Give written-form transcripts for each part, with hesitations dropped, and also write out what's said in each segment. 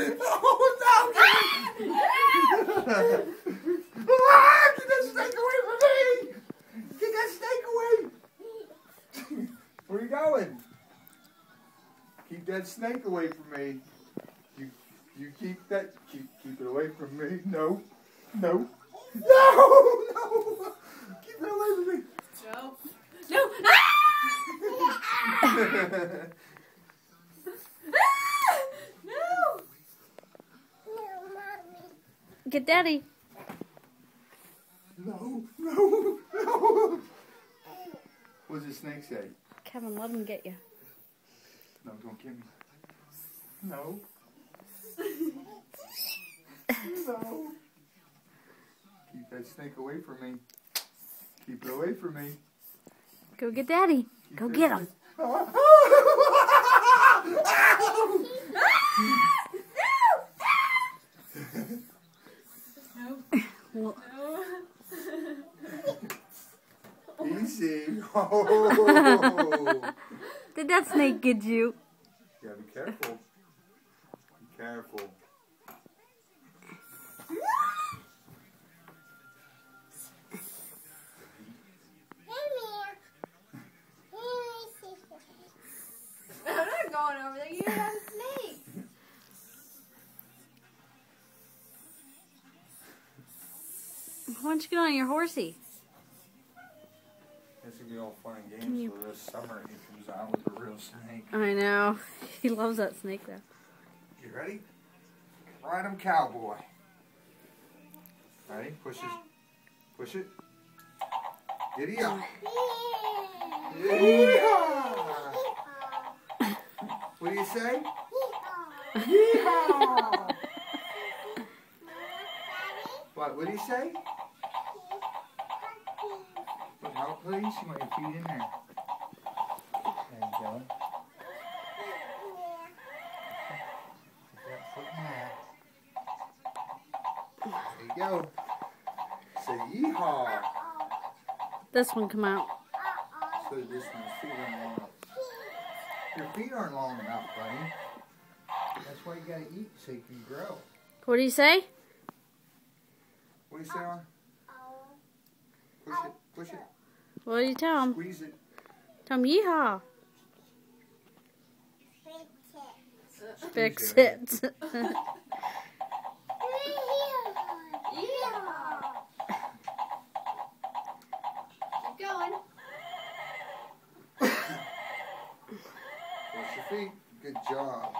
Oh no! Ah, get that snake away from me! Get that snake away! Where are you going? Keep that snake away from me. You keep that. Keep it away from me. No. No. No! No! Keep it away from me. No. No! Ah! No! Get Daddy. No, no, no. What does the snake say? Kevin, let him get you. No, don't get me. No. No. Keep that snake away from me. Keep it away from me. Go get Daddy. Go get him. No. Easy. Oh. Did that snake get you? Yeah, be careful. Be careful. I'm not going over there. You have a snake. Why don't you get on your horsey? This will be all fun and games for this summer. He comes out with a real snake. I know. He loves that snake though. You ready? Ride him, cowboy. Ready? Push it. Push it. Giddy up. Yeehaw! What do you say? Yeehaw! What do you say? What, help, please? You want your feet in there. There you go. Put that foot in there. There you go. Say yeehaw. This one come out. So this one's feet aren't long enough. Your feet aren't long enough, buddy. That's why you gotta eat so you can grow. What do you say? What do you say, on? Push it, push it. What do you tell him? Squeeze it. Tell him yeehaw. Fix Squeeze it. Keep going. Wash your feet. Good job.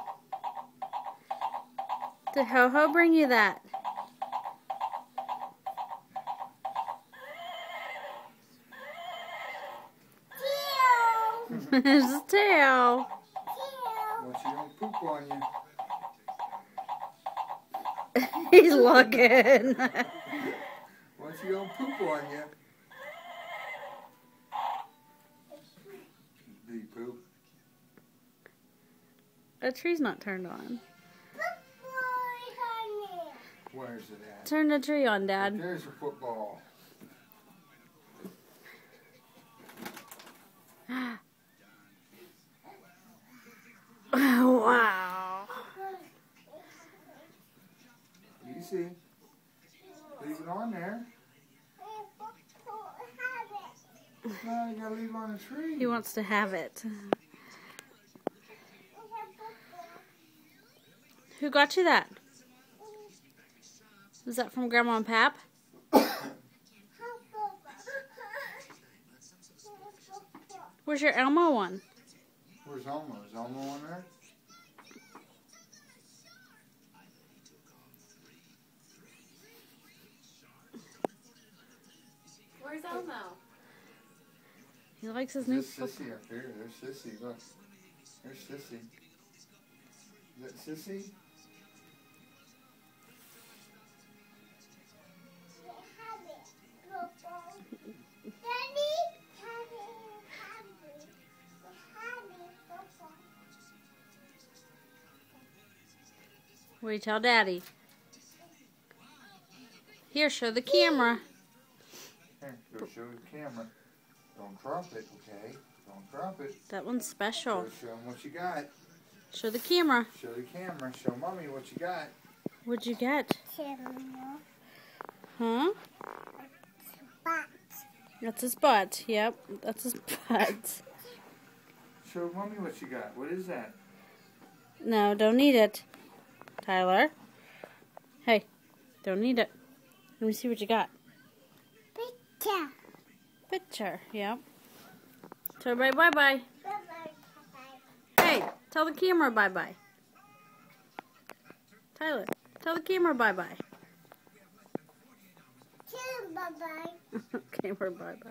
Did Ho-Ho bring you that? His tail. Once you don't poop on you. He's looking. Once you don't poop on you. Do you poop? That tree's not turned on. Where's it at? Turn the tree on, Dad. There's your football. Wow. Easy. Leave it on there. No, you gotta leave it on the tree. He wants to have it. Who got you that? Is that from Grandma and Pap? Where's your Elmo one? Where's Elmo? Is Elmo on there? Where's Elmo? He likes his new There's Sissy up here. There's Sissy. Look. There's Sissy. Is that Sissy? What do you tell Daddy? Here, show the camera. Here, go show the camera. Don't drop it, okay? Don't drop it. That one's special. Go show them what you got. Show the camera. Show the camera. Show mommy what you got. What'd you get? Huh? That's his butt. Yep, that's his butt. Show mommy what you got. What is that? No, don't eat it. Tyler. Hey, don't eat it. Let me see what you got. Picture. Picture, yep. Tell everybody bye-bye. Hey, tell the camera bye-bye. Tyler, tell the camera bye-bye. Bye-bye. Camera bye-bye.